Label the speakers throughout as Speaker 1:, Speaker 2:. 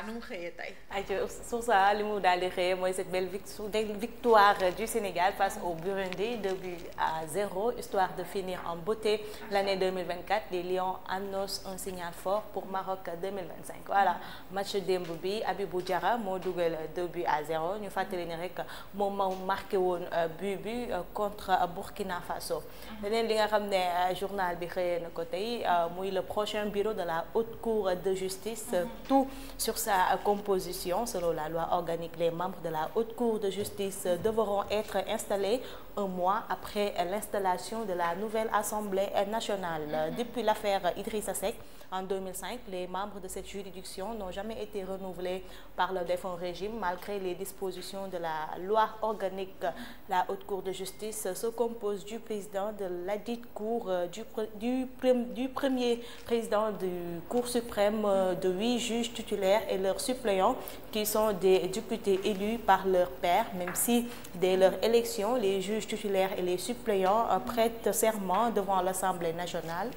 Speaker 1: nu mu xëyee tey.
Speaker 2: ayca sur ça li mu daal di xëyee mooy cette belle victoire du Sénégal face au Burundi 2-0, histoire de finir en beauté l'année 2024. Les Lions annoncent un signal fort pour Maroc 2025. Voilà match démb bi Abibou Diarra moo dugal 2-0 ñu fàttali ni rek moom moo marqué woon but bi contre Burkina Faso. leneen li nga xam ne journal bi xëyee na ko tey muy le prochain bureau de la haute cour de justice. Tout sur sa composition. Selon la loi organique, les membres de la haute cour de justice devront être installés un mois après l'installation de la nouvelle Assemblée nationale. Depuis l'affaire Idrissa Seck en 2005, les membres de cette juridiction n'ont jamais été renouvelés par le défunt régime malgré les dispositions de la loi organique. La haute cour de justice se compose du président de ladite cour, du premier président du Cour suprême, de 8 juges titulaires et leurs suppléants qui sont des députés élus par leur pairs, même si dès leur élection, les juges titulaires et les suppléants prêtent serment devant l'Assemblée nationale.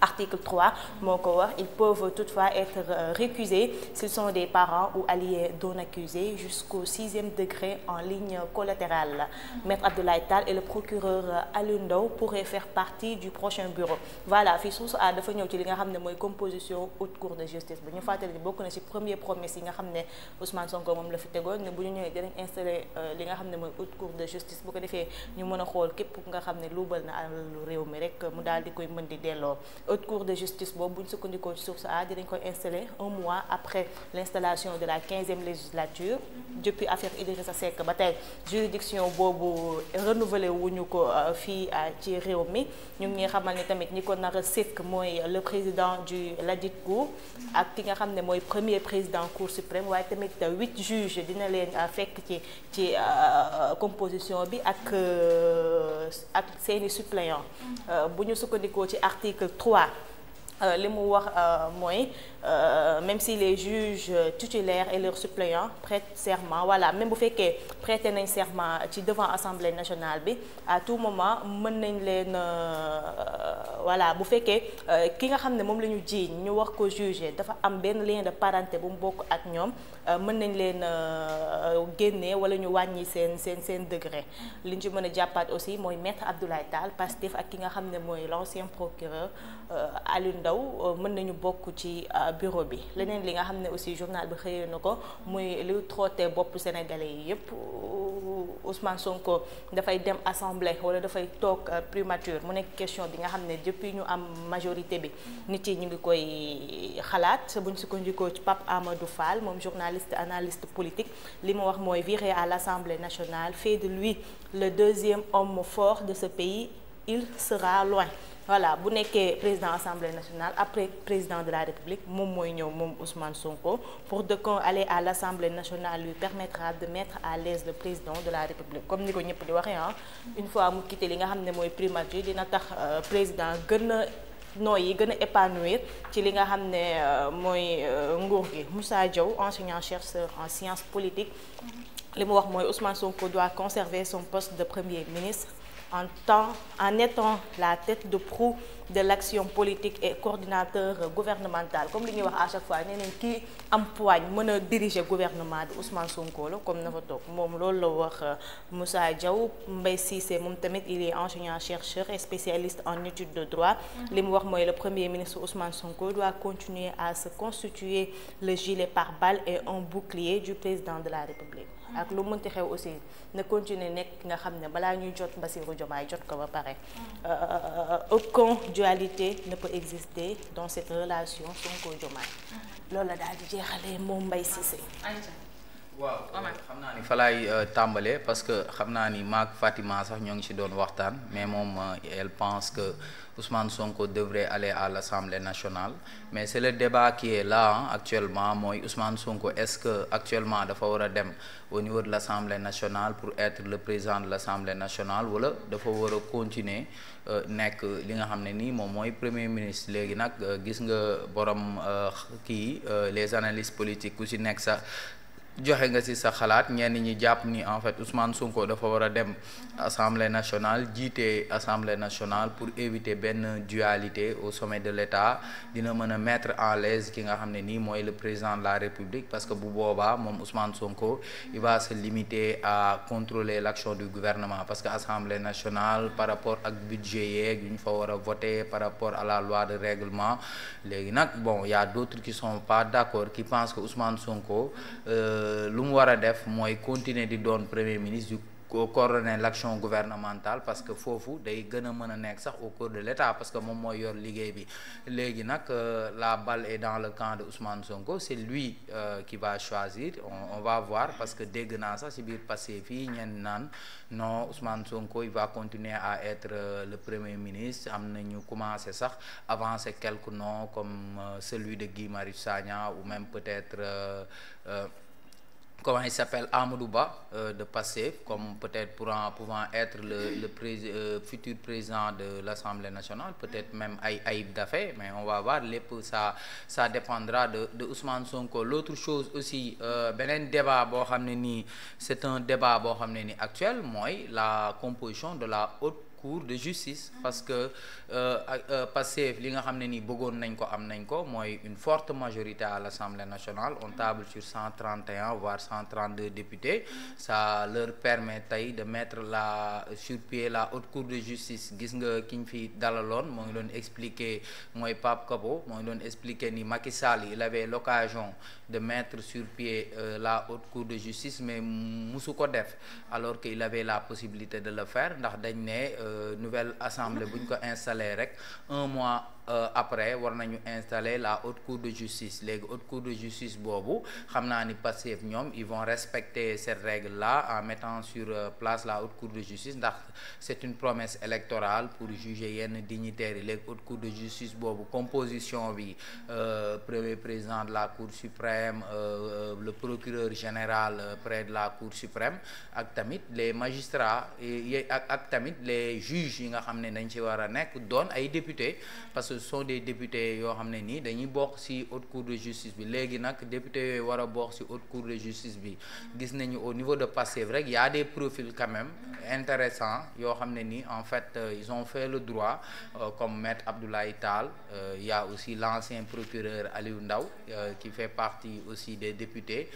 Speaker 2: Article 3 moo ko wax, ils peuvent toutefois être récusés s'ils sont des parents ou alliés d'un accusé jusqu'au 6e degré en ligne collatérale. Maître Abdoulaye Tall et le procureur Alioune Ndao pourraient faire partie du prochain bureau. Voilà fii source a dafa ñëw ci li nga xam ne mooy composition haute cour de justice bi ñu fàttali ni bokk na ci premier promesse yi nga xam ne Ousmane Sonko moom la fi tegoon ne bu ñu ñëwee dinañ installé li nga xam ne mooy haute cour de justice bu ko defee ñu mën a xool képp nga xam ne luubal na alalu réew mi rek mu daal di koy mën di delloo. Haute cour de justice boobu bu ñu sukkandikoo ci source a dinañ koy installé un mois après l'installation de la 15e législature. Depuis affaire Idrissa Seck ba tey juridiction boobu renouvelé wuñu ko fii ci réew mi ñu ngi xamal ne tamit ñi ko nar a sekk mooy le président du ladite cour ak ki nga xam ne mooy premier président cour suprême waaye tamit 8 juges dina leen fekk ci composition bi ak seeni suppléants. bu ñu sukkandikoo ci article 3 li mu wax mooy même si les juges titulaires et leurs suppléants prêtent serment, voilà, même bu fekkee prêter nañ serment ci devant Assemblée nationale bi à tout moment mën nañ leen voilà bu fekkee ki nga xam ne moom la ñu jiiñ ñu wax ko juger dafa am benn lien de parenté bu mu bokk ak ñoom mën nañ leen génnee wala ñu wàññi seen degré. li ñu ci mën a jàppaat aussi mooy maître Abdoulaye Tall Pastef ak ki nga xam ne mooy l'ancien procureur Alioune Ndao mën nañu bokk ci bureau bi. leneen li nga xam ne aussi journal bi xëyee na ko muy lu trotté bopp sénégalais yi yépp Ousmane Sonko dafay dem assemblée wala dafay toog primature mu nekk question bi nga xam ne depuis ñu am majorité bi nit yi ñu ngi koy xalaat buñ sukkandikoo ci Pape Amadou Fall moom journaliste analyste politique li mu wax mooy virer à l'Assemblée nationale fait de lui le deuxième homme fort de ce pays. Il sera loin. Voilà bu nekkee président assemblée nationale après président de la république moom mooy ñëw moom Ousmane Sonko. Pour de quand aller à l'assemblée nationale lui permettra de mettre à l'aise le président de la république comme ni ko ñëpp di waxee une fois mu quitté li nga xam ne mooy primature dina tax président gën a nooyi gën a épanouir ci li nga xam ne mooy nguur gi. Moussa Diaw enseignant chercheur en sciences politiques li mu wax mooy Ousmane Sonko doit conserver son poste de premier ministre en étant la tête de proue de l'action politique et coordinateur gouvernemental comme li ñuy wax à chaque fois nee nañ kii am poigne mën a diriger gouvernement bi Ousmane Sonko la comme na fa toog moom loolu la wax Moussa Diaw. Mbaye Cissé moom tamit il est enseignant chercheur et spécialiste en études de droit li mu wax mooy le premier ministre Ousmane Sonko doit continuer à se constituer le gilet pare-balles et un bouclier du président de la République. ak lu mënti xew aussi na continuer nekk nga xam ne balaa ñuy jot Bassirou Diomaye jot ko ba pare. Aucune dualité ne peut exister dans cette relation Sonko-Diomaye. loolu la daal di jeexalee moom Mbaye Cissé.
Speaker 3: waaw xam naa ni fa laay tàmbalee parce que xam naa ni maak Fatima sax ñoo ngi ci doon waxtaan mais moom elle pense que Ousmane Sonko devrait aller à l'Assemblée nationale mais c'est le débat qui est là actuellement mooy Ousmane Sonko est-ce que actuellement dafa war a dem au niveau de l'Assemblée nationale pour être le président de l'Assemblée nationale wala dafa war a continuer nekk li nga xam ne nii moom mooy premier ministre. léegi nag gis nga borom kii les analystes politiques ku ci nekk sax joxe nga ci sa xalaat ñenn ñi jàpp ni en fait Ousmane Sonko dafa war a dem assemblée nationale jiite assemblée nationale pour éviter benn dualité au sommet de l'État dina mën a mettre en l'aise ki nga xam ne nii mooy le président de la République parce que bu boobaa moom Ousmane Sonko il va se limiter à contrôler l'action du gouvernement parce que assemblée nationale par rapport ak budget yeeg yu ñu fa war a voter par rapport à la loi de règlement léegi nag bon y a d'autres qui sont pas d'accord qui pensent que Ousmane Sonko lu mu war a def mooy continuer di doon premier ministre du coordonner l'action gouvernementale parce que foofu day gën a mën a nekk sax au cours de l'État parce que moom mooy yor liggéey bi léegi nag la balle est dans le camp de Ousmane Sonko c'est lui qui va choisir on va voir parce que dégg naa sax ci biir passé fii ñenn naan non Ousmane Sonko il va continuer à être le premier ministre am na ñu commencé sax avancer quelques noms comme celui de Guy Marius Sagna ou même peut-être comment il s'appelle Amadou Ba de Pastef comme peut-être pouvant être le futur président de l'Assemblée nationale peut-être même Ayib Daffé mais on va voir lépp ça dépendra de Ousmane Sonko l'autre chose aussi beneen débat boo xam ne nii c'est un débat boo xam ne ni actuel mooy la composition de la haute cour de justice parce que Pastef li nga xam ne nii bëggoon nañ ko am nañ ko mooy une forte majorité à l'Assemblée nationale on table sur 131 voire 132 députés ça leur permet tey de mettre sur pied la haute cour de justice gis nga ki ñu fi dalaloon moo ngi doon expliquer mooy Pape Kabo moo ngi doon expliquer ni Macky Sall il avait l'occasion de mettre sur pied la haute cour de justice mais musu ko def alors qu'il avait la possibilité de le faire ndax dañ ne nouvelle assemblée bu ñu ko installé rek un mois après war nañu installer la haute cour de justice léegi haute cour de justice boobu xam naa ni Pastef ñoom ils vont respecter cette règle là en mettant sur place la haute cour de justice ndax c'est une promesse électorale pour juger yenn dignitaires yi léegi haute cour de justice boobu composition bi premier président de la cour suprême le procureur général près de la cour suprême ak tamit les magistrats ak tamit les juges yi nga xam ne dañ ci war a nekk doon ay députés parce que ce sont des députés yoo xam ne nii dañuy bokk ci haute cour de justice bi léegi nag députés yooyu war a bokk ci haute cour de justice bi gis nañu au niveau de Pastef rek y a des profils quand même intéressants yoo xam ne nii en fait ils ont fait le droit comme maître Abdoulaye Tall il y a aussi l'ancien procureur Aliou Ndao qui fait partie aussi des députés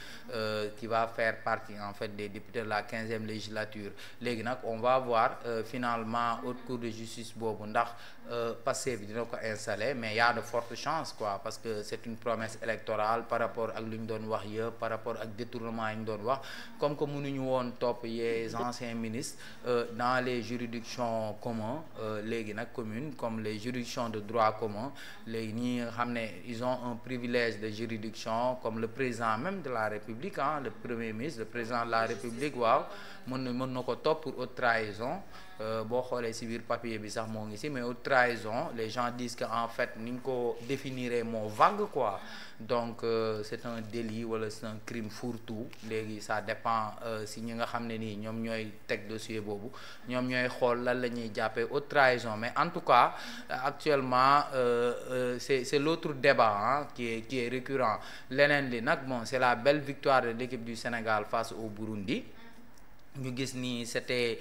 Speaker 3: qui va faire partie en fait des députés de la 15e législature léegi nag on va voir finalement haute cour de justice boobu ndax Pastef bi dina ko installé mais y a de fortes chances quoi parce que c'est une promesse électorale par rapport ak lu ñu doon wax yëpp par rapport ak détournement yi ñu doon wax comme que mënuñu woon topp les anciens ministres dans les juridictions communes léegi nag communes comme les juridictions de droit commun léegi ñi nga xam ne ils ont un privilège de juridiction comme le président même de la République le premier ministre le président de la République waaw mën na ko topp pour haute trahison boo xoolee ci biir papier bi sax moo ngi ci mais haute trahison les gens disent que en fait ni ñu ko définiree moo vague quoi donc c'est un délit wala c'est un crime fourre-tout léegi ça dépend ci ñi nga xam ne nii ñoom ñooy teg dossier boobu ñoom ñooy xool lan la ñuy jàppee haute trahison mais en tout cas actuellement c'est l'autre débat qui est récurrent leneen li nag bon c'est la belle victoire de l'équipe du Sénégal face au Burundi ñu gis ni c'était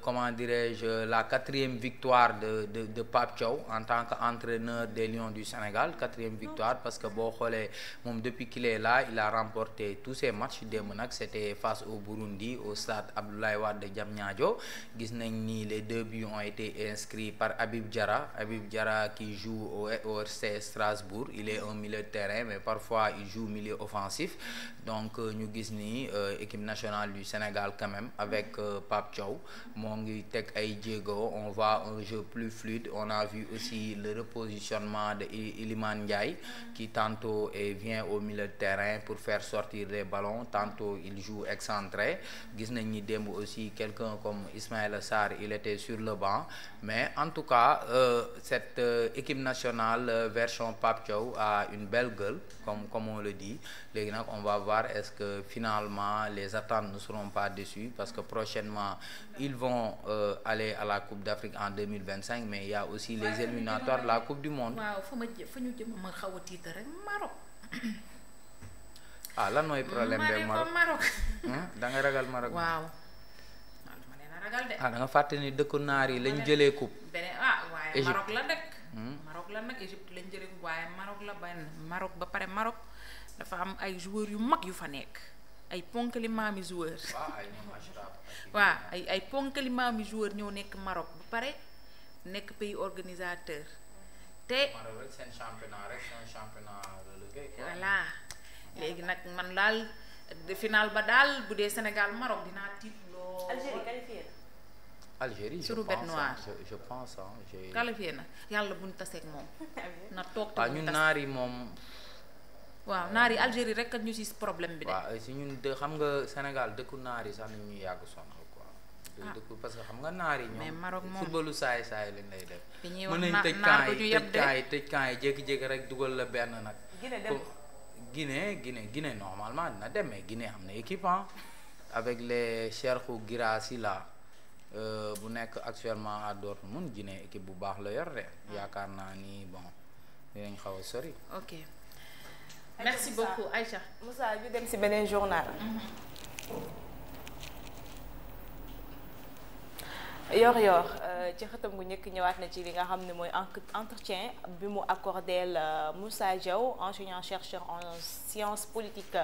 Speaker 3: comment dirais-je la 4e victoire de Pape Thiaw en tant qu'entraîneur des Lions du Sénégal 4e victoire parce que boo xoolee moom depuis qu'il est là il a remporté tous ses matchs démb nag c'était face au Burundi au stade Abdoulaye Wade de Diamniadio gis nañ ni les 2 buts ont été inscrits par Habib Diarra qui joue au RC Strasbourg il est un milieu de terrain mais parfois il joue milieu offensif donc ñu gis ni équipe nationale du Sénégal quand même avec Pape Thiaw moo ngi teg ay jéego on voit un jeu plus fluide on a vu aussi le repositionnement de Iliman Ndiaye qui tantôt vient au milieu de terrain pour faire sortir les ballons tantôt il joue excentré gis nañ ni démb aussi quelqu'un comme Ismaïla Sarr il était sur le banc mais en tout cas cette équipe nationale version Pape Thiaw a une belle gueule comme on le dit léegi nag on va voir est-ce que finalement les attentes ne seront pas déçues parce que prochainement ils vont aller à la Coupe d'Afrique en 2025 mais il y a aussi les éliminatoires de la Coupe du Monde.
Speaker 1: waaw fa ñu jëm ma xaw a tiit rek Maroc.
Speaker 3: ah lan mooy problème beeg Maroc da nga ragal Maroc.
Speaker 1: waaw dama leen a ragal de.
Speaker 3: ah da nga fàtte ni dëkku naar yi lañ jëlee coupe.
Speaker 1: beneen waaye Maroc la nag. Maroc la nag Égypte lañ jëlee coupe waaye Maroc la Maroc ba pare Maroc dafa am ay joueurs yu mag yu fa nekk ay ponkali maami joueurs. waaw ay ponkali maami joueurs ñoo nekk Maroc ba pare nekk pays organisateur te.
Speaker 3: Maroc rek seen championnat rek c'est un championnat relégué.
Speaker 1: voilà léegi nag man daal final ba daal bu dee Sénégal Maroc dinaa tiit loo.
Speaker 2: Algérie qualifié na.
Speaker 3: Algérie
Speaker 1: sur bête noire
Speaker 3: je pense
Speaker 1: qualifié na yàlla buñ taseeg moom. na toog te
Speaker 3: waaw ñun naar yi moom.
Speaker 1: waaw naar yi Algérie rek ñu ci problème bi de.
Speaker 3: waaw si ñun xam nga Sénégal dëkku naar yi sax nañ ñuy yàgg sonal quoi. dëkku parce que xam nga naar yi ñoom.
Speaker 1: mais Maroc moom
Speaker 3: footballu saay lañ lay def.
Speaker 1: dañuy
Speaker 3: mën nañ tëj camp yi jékki-jékki rek dugal la benn nag. Guinée normalement dina dem mais Guinée am na équipe avec les Cheikhou Guirassy là bu nekk actuellement à Dortmund Guinée équipe bu baax la yor de yaakaar naa ni bon dinañ xaw a sori.
Speaker 1: ok merci beaucoup Aïcha.
Speaker 2: Moussa ñu dem ci beneen journal. Yoor ci xëtam gu njëkk ñëwaat na ci li nga xam ne mooy entretien bi mu accordé Moussa Diaw enseignant chercheur en sciences politiques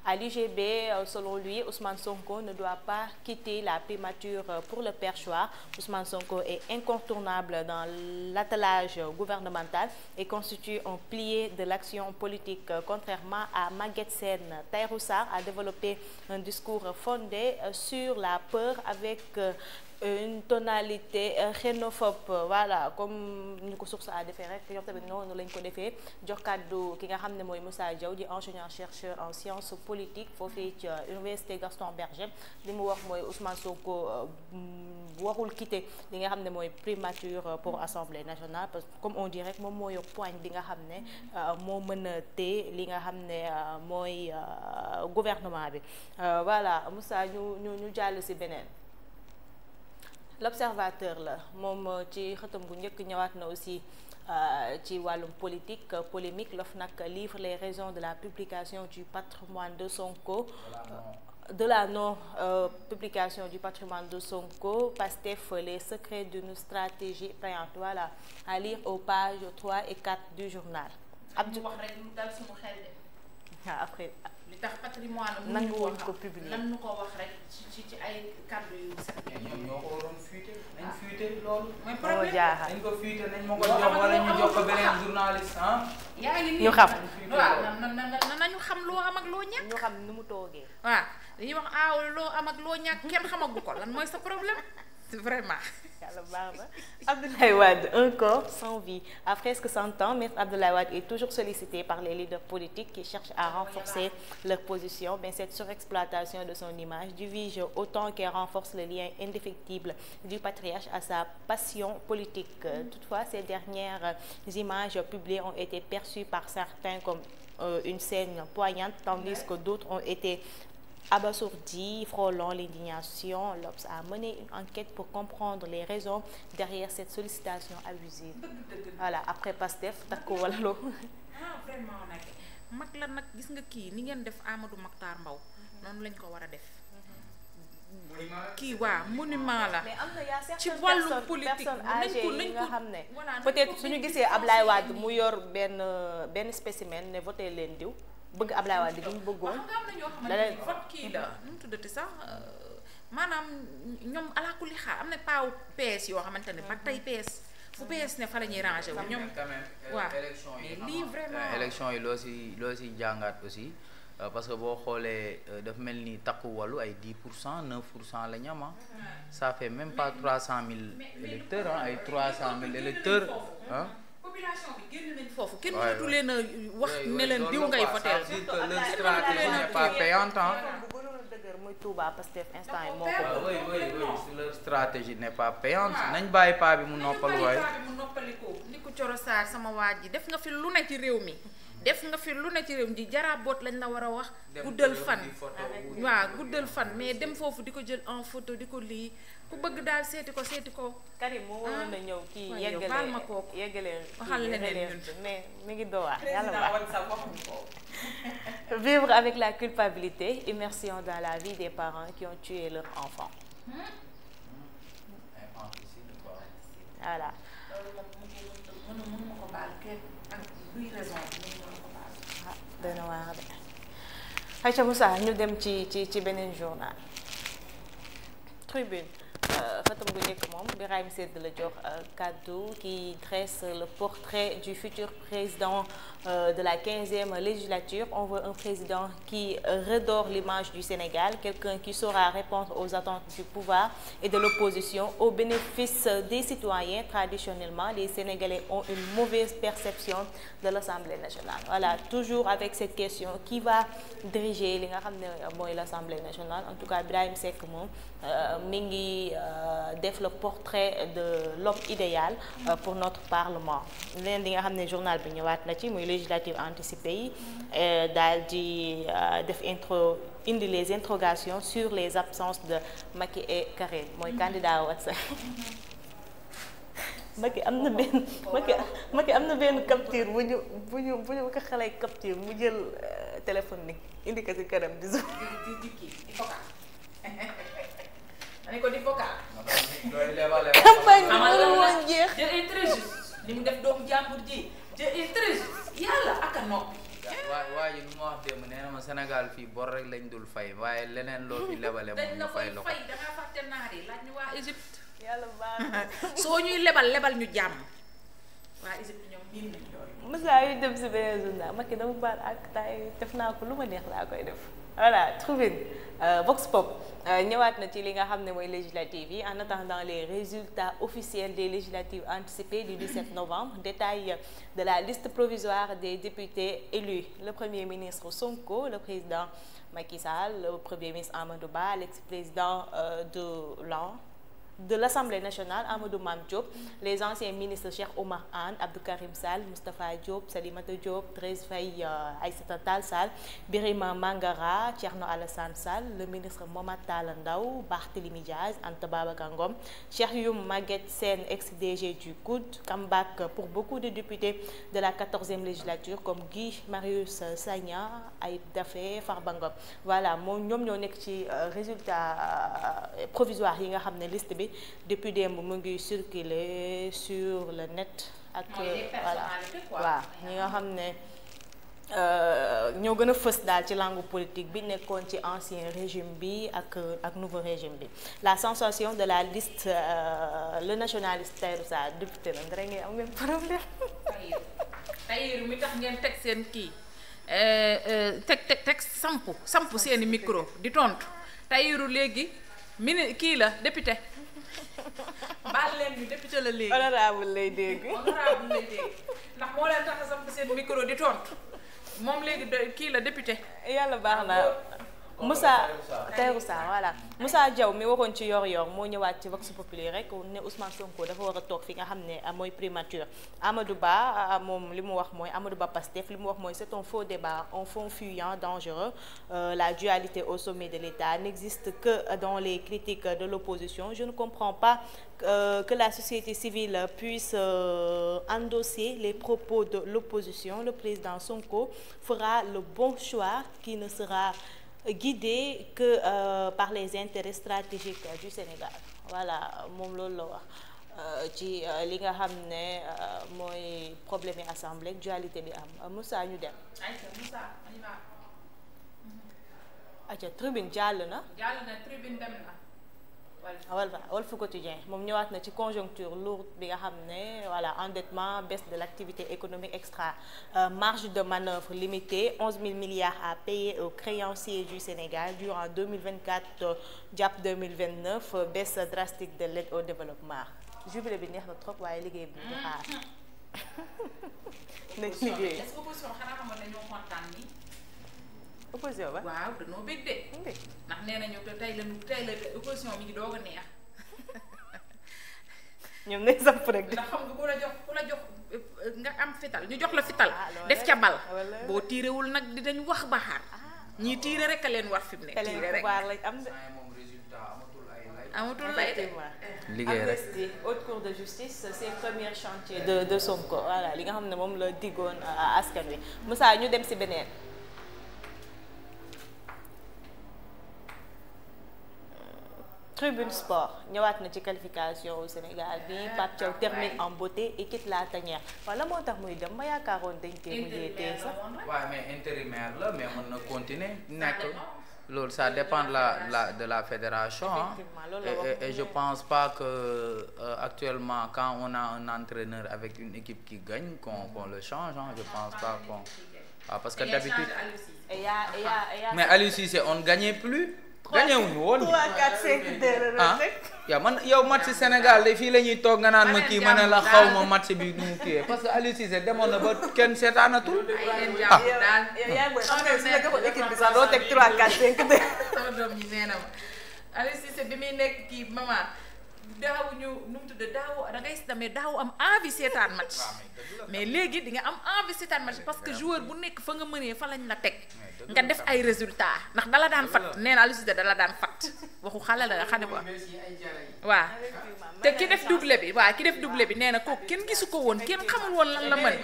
Speaker 2: à l'UGB. Selon lui, Ousmane Sonko ne doit pas quitter la primature pour le perchoir. Ousmane Sonko est incontournable dans l'attelage gouvernemental et constitue un pilier de l'action politique. Contrairement à Maguette Sène, Tahirou Sarr a développé un discours fondé sur la peur avec une tonalité xénophobe. Voilà, comme ñu ko source a defee rek ñoom tamit noonu lañ ko defee jox kàddu ki nga xam ne mooy Moussa Diaw di enseignant chercheur en sciences politiques foofii ci université Gaston Berger. Li mu wax mooy Ousmane Sonko warul quitter li nga xam ne mooy primature pour assemblée nationale parce que comme on dit rek moom moo yor poigne bi nga xam ne moo mën a téye li nga xam ne mooy gouvernement bi. Voilà Moussa ñu jàll ci beneen. L'Observateur la moom ci xëtam bu njëkk ñëwaat na aussi ci wàllum politique polémique. l'OFNAC livre les raisons de la publication du patrimoine de Sonko. De la non publication du patrimoine de Sonko. Pastef les secrets d'une stratégie payante. Voilà à lire aux pages 3 et 4 du journal.
Speaker 1: Abdou wax rek lu dal suñu xel de.
Speaker 2: Après
Speaker 1: li tax patrimoine
Speaker 2: nangu woon ko publier
Speaker 1: lan nu ko wax rek ci ay kàddu yu set.
Speaker 3: ñoom ñoo ko waroon fuité nañ fuité loolu.
Speaker 1: mooy problème
Speaker 3: nañ ko fuité nañ ma ko jox wala ñu jox ko beneen journaliste
Speaker 1: yaa ngi nii
Speaker 2: ñu xam.
Speaker 1: waaw nañu xam loo am ak loo ñàkk.
Speaker 2: ñu xam nu mu toogee.
Speaker 1: waaw dañuy wax loo am ak loo ñàkk kenn xamagu ko lan mooy sa problème vraiment.
Speaker 2: Yàlla baax na. Abdoulaye Wade, un corps sans vie. À presque 100 ans, Maître Abdoulaye Wade est toujours sollicité par les leaders politiques qui cherchent à renforcer leur position. Mais cette surexploitation de son image divise autant qu'elle renforce le lien indéfectible du patriarche à sa passion politique. Toutefois, ces dernières images publiées ont été perçues par certains comme une scène poignante, tandis que d'autres ont été abasourdi, frôlant l'indignation. L'Obs a mené une enquête pour comprendre les raisons derrière cette sollicitation abusive. Voilà, après Pastef takku wàllu.
Speaker 1: Vraiment nag mag la nag gis nga kii ni ngeen def Amadou Makhtar Mbow noonu lañ ko war a def. Kii waa monument la.
Speaker 2: Mais am na yaa
Speaker 1: ci
Speaker 2: certaines
Speaker 1: wàllu politique
Speaker 2: personnes âgées yi nga xam ne
Speaker 1: voilà
Speaker 2: peut-être suñu gisee Ablaye Wade mu yor benn spécimen ne voté leen diw bëgg Ablaye Wade gi ñu bëggoon.
Speaker 1: xam nga am na ñoo xamante ni vote kii la nu mu tuddati sax maanaam ñoom alaakulli xaar am na paaw PS yoo xamante ne ba tey PS fu PS ne fa la ñuy rangé wu ñoom. waaw mais lii vraiment
Speaker 3: élection yi loo si jàngaat aussi parce que boo xoolee dafa mel ni takku wàllu ay 10% 9% la ñam ça fait même pas 300 000 électeurs ay 300 000 électeurs
Speaker 1: population bi génn nañ foofu kenn mënatu leen a wax ne leen diw ngay voté.
Speaker 3: leur stratégie n'est pas payante
Speaker 2: bu gënoon a dëgër muy Touba Pastef instant yi moo ko.
Speaker 3: oui leur stratégie n'est pas payante nañ bàyyi paa bi mu noppal waaye.
Speaker 1: mu noppalikoo ni ko Coro Sarr sama waa ji def nga fi lu ne ci réew mi. def nga fi lu ne ci réew mi jaraaboot lañ la war a wax. guddal fan waaw guddal fan mais dem foofu di ko jël en photo di ko lii ku bëgg daal seeti ko.
Speaker 2: Karim moo waroon na ñëw kii
Speaker 1: yeggale
Speaker 2: waxal leneen mais mi ngi dowaat yàlla baax Vivre avec la culpabilité, immersion dans la vie des parents qui ont tué leur enfant. Voilà. Dana waar de. Aïcha Moussa ñu dem ci beneen journal. Tribune. Xëtam bu njëkk moom Birahim Seyd la jox kaddu qui dresse le portrait du futur président de la 15e législature. On veut un président qui redore l'image du Sénégal, quelqu'un qui saura répondre aux attentes du pouvoir et de l'opposition au bénéfice des citoyens. Traditionnellement, les Sénégalais ont une mauvaise perception de l'Assemblée nationale. Voilà, toujours avec cette question, qui va diriger li nga xam ne mooy l'Assemblée nationale. En tout cas, Birahim Seyd moom mi ngi def le portrait de l'homme idéal pour notre parlement. Leneen li nga xam ne journal bi ñëwaat na ci muy législative anticipée yi daal di def indi les interrogations sur les absences de Macky et Karim mooy candidat Watson. Macky am na benn capture bu ñu ko xale capture mu jël téléphone ni indi ko ci kanam di zoom.
Speaker 1: Ani ko di vocal.
Speaker 2: campagne bi mënul woon jeex.
Speaker 1: Dieu est très juste. Li mu def doomu jàmbur ji. Dieu est très juste. Yàlla ak a noppi.
Speaker 3: waa ji lu ma wax démb nee na ma Sénégal fii bor rek lañ dul fay waaye leneen loo fi lebale moom ñu fay la ko.
Speaker 1: dañ la koy fay da ngaa fàtte naar yi laaj ñu waa Égypte.
Speaker 2: Yàlla baax
Speaker 1: soo ñuy lebal ñu jàmm. waa Égypte ñoom miin nañ loolu.
Speaker 2: Moussa yu dem si beneen journal Macky dama baal ak tay def naa ko lu ma neex laa koy def. Voilà, Tribune, Vox Pop ñëwaat na ci li nga xam ne mooy législatives yi en attendant les résultats officiels des législatives anticipées du 17 novembre. Détail de la liste provisoire des députés élus. Le Premier ministre Sonko, le président Macky Sall, le Premier ministre Amadou Ba, l'ex-président de l'Assemblée nationale, Amadou Mame Diop, les anciens ministres Cheikh Oumar Anne, Abdou Karim Sall, Moustapha Diop, Salimata Diop, Thérèse Faye, Aïssata Tall Sall, Birima Mangara, Thierno Alassane Sall, le ministre Mohamed Talla Ndao, Barthélémy Diaz, Anta Babacar Ngom, Cheikh Youm Maguette Sène, ex-DG du COUD, comeback pour beaucoup de députés de la 14e législature comme Guy Marius Sagna, Ayib Daffé, Farba Ngom. Voilà, ñoom ñoo nekk ci résultat provisoire yi nga xam ne liste bi depuis démb mu ngi circuler sur le net ak voilà waaw ñi nga xam ne ñoo gën a fës daal ci langue politique bi nekkoon ci ancien régime bi ak nouveau régime bi. La sensation de la liste le nationaliste Tahirou Sarr député la dara ngay am même problème.
Speaker 1: Tahirou mi tax ngeen teg seen kii teg sampu seeni micro di tontu Tahirou léegi kii la député. baal leen ñu député la léegi.
Speaker 2: honorable lay dégg.
Speaker 1: ndax moo leen tax a samp seen micro di tontu moom léegi kii la député.
Speaker 2: yàlla baax na Moussa Tahirou Sarr voilà Moussa Diaw mi waxoon ci yor-yor moo ñëwaat ci Vox Populi rek ne Ousmane Sonko dafa war a toog fi nga xam ne mooy primature. Amadou Ba moom li mu wax mooy Amadou Ba Pastef li mu wax mooy c'est un faux débat, un fond fuyant dangereux. La dualité au sommet de l'État n'existe que dans les critiques de l'opposition. Je ne comprends pas que la société civile puisse endosser les propos de l'opposition. Le président Sonko fera le bon choix qui ne sera guidé que par les intérêts stratégiques du Sénégal. Voilà moom loolu la wax ci li nga xam ne mooy problème yi assemblée dualité bi am Moussa ñu dem. ayca Tribune jàll na.
Speaker 1: Tribune dem na.
Speaker 2: Walf Quotidien moom ñëwaat na ci conjoncture lourde bi nga xam ne voilà endettement, baisse de l'activité économique extra, marge de manœuvre limitée, 11 000 milliards à payer aux créanciers du Sénégal durant 2024 jàpp 2029, baisse drastique de l'aide au développement. Jubilé bi neex na trop waaye liggéey bi ñu xaar. nañ liggéey.
Speaker 1: est-ce que opposition xanaa xamoon nañoo kontaan ni.
Speaker 2: opposition ba
Speaker 1: waaw dañoo bëgg de. ndax nee nañu tey la opposition mi ngi doog a neex.
Speaker 2: ñoom nañ samp rek.
Speaker 1: ndax xam nga ku la jox nga am fital ñu jox la fital. def ca bal boo tiirewul nag dinañ wax baxaar. ñii tiire rek a leen war fi mu ne. tiire rek
Speaker 2: lañ am de.
Speaker 1: amatul lay
Speaker 3: liggéey rek
Speaker 2: haute cour de justice c'est premier chantier de Sonko voilà li nga xam ne moom la diggoon askan wi Moussa ñu dem ci beneen. Tribune Sport ñëwaat na ci qualification au Sénégal bi Pape Thiaw termine en beauté et quitte la tanière wala moo tax muy dem ma yaakaaroon dañ koy mujjee tee sax.
Speaker 3: waaw mais intérimaire la mais mën na continuer nekk loolu ça dépend de la fédération et je pense pas que actuellement quand on a un entraîneur avec une équipe qui gagne qu'on le change je pense pas qu'on parce que d'habitude mais Aliou Cissé on ne gagnait plus. gagné wuñu woon
Speaker 2: 3 4 5 2
Speaker 3: yow match Sénégal de fii la ñuy toog nga naan ma kii ma ne la xaw ma match bi nu mu kii parce que Aliou Cissé demoon na ba kenn seetaanatul.
Speaker 2: doo teg 3 4 5 2.
Speaker 1: sama doom ñi nee na ma Aliou Cissé bi muy nekk kii maman daawuñu nu mu tudd daaw da ngay demee daaw am envie seetaan match mais léegi di nga am envie seetaan match parce que joueur bu nekk fa nga mënee fa lañ la teg nga def ay résultats ndax dala daan fat nee na Aliou Cissé dala daan fat waxu xale la xam ne ko waaw te ki def doublé bi nee na kooku kenn gisu ko woon kenn xamul woon lan la mën.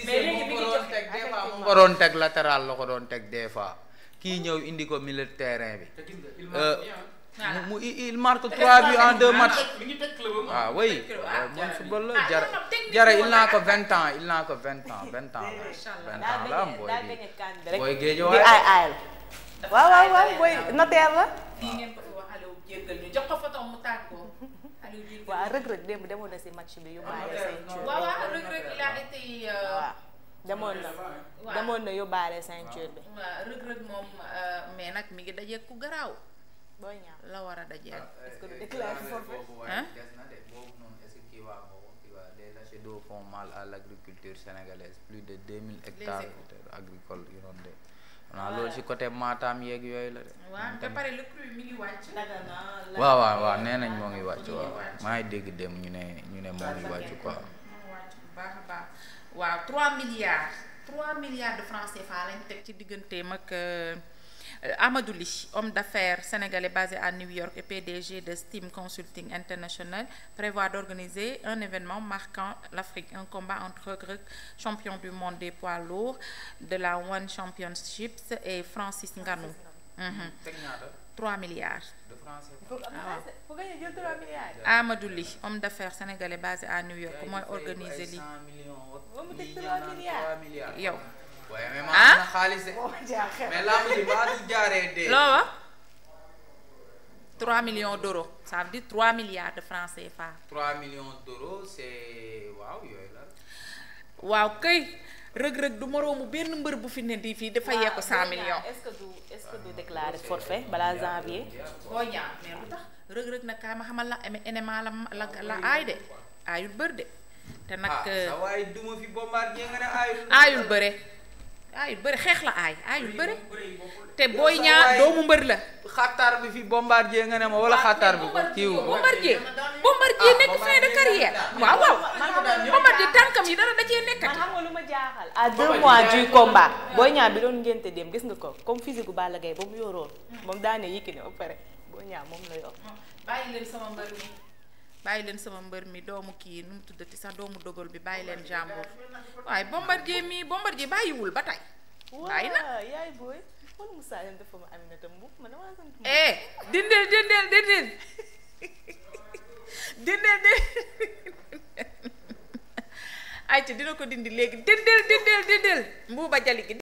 Speaker 3: mais léegi mi ngi jox teg des fois mu ko doon teg latéral la ko doon teg des fois kii ñëw indi ko milieu de terrain bi. il marque 3 buts en 2 matchs. ah oui bon football la Jara il n'a que 20 ans la am booy géej
Speaker 2: di ay waaw booy notaire la.
Speaker 1: fii ngeen ko fi wax Aliou jéggal ñu jox ko photo mu tàggoo Aliou jéggal.
Speaker 2: waaw Reug démb demoon na si match bi yóbbaale ceinture.
Speaker 1: waaw Reug il a été.
Speaker 2: demoon na yóbbaale ceinture bi.
Speaker 1: waaw Reug moom mais nag mi ngi dajeeg ku garaaw.
Speaker 2: Boy Niang
Speaker 1: la war a dajeel.
Speaker 2: est-ce que du déclaré forfait.
Speaker 3: Les lâchers d'eau font mal à l'agriculture sénégalaise plus de 2000 hectares agricoles inondés. loolu ci côté Matam yeeg yooyu la de.
Speaker 1: waaw ba pare le cru mi ngi wàcc.
Speaker 3: waaw nee nañ moo ngi wàcc waaw maa ngi dégg dem ñu ne moo ngi wàcc quoi.
Speaker 1: baax a baax waaw 3 milliards de francs CFA lañ teg ci digganteem ak Amadou Ly, homme d'affaires sénégalais basé à New York et PDG de Steam Consulting International, prévoit d'organiser un événement marquant l'Afrique, un combat entre Reug, champion du monde des poids lourds de la One Championships, et Francis Ngannou. 3 milliards.
Speaker 3: De francs
Speaker 2: pour gagner 3 milliards.
Speaker 1: Amadou Ly, homme d'affaires sénégalais basé à New York, mooy organiser li.
Speaker 2: 3 milliards.
Speaker 1: yow.
Speaker 3: waaye mais maa na xaalis mais laa mujj maa du jaaree dee.
Speaker 1: loo wax 3 millions d'euros ça veut dire 3 milliards de francs CFA.
Speaker 3: 3 millions d'euros c'est waaw yooyu la.
Speaker 1: waaw kay Reug du moroomu benn mbër bu fi ne di fii dafa yee ko 100 millions.
Speaker 2: est-ce que du déclarer forfait balaa janvier.
Speaker 1: boo ñaar mais lu tax Reug nag kaa ma xamal la NMA la aay de aayul bër de. te nag
Speaker 3: sa waay duma fi Bombardier nga ne
Speaker 1: aayul bëre. aayul bëri xeex la aayul bëri te Boy Niang doomu mbër la.
Speaker 3: xattaar bi fi Bombardier nga ne ma wala xattaar bi ko kiiwu
Speaker 1: Bombardier nekk fin de carrière waaw Bombardier tànkam yi dara da cee nekkati.
Speaker 2: man xam nga lu ma jaaxal à 2 mois du combat Boy Niang bi doon ngénte dem gis nga ko comme physique gu Balla Gaye ba mu yoroon moom daane Yékini ba pare Boy Niang moom la yor.
Speaker 1: bàyyi leen sama mbër mi doomu kii nu mu tuddati sax doomu dogal bi bàyyi leen jàmbur waaye Bombardier bàyyiwul ba tey. bàyyi na
Speaker 2: waaw yaay booy wala Moussa leen dafa ma Aminata Mbuub man damaa sant.
Speaker 1: dindeel ayca dina ko dindi léegi dindeel Mbuuba Jali gi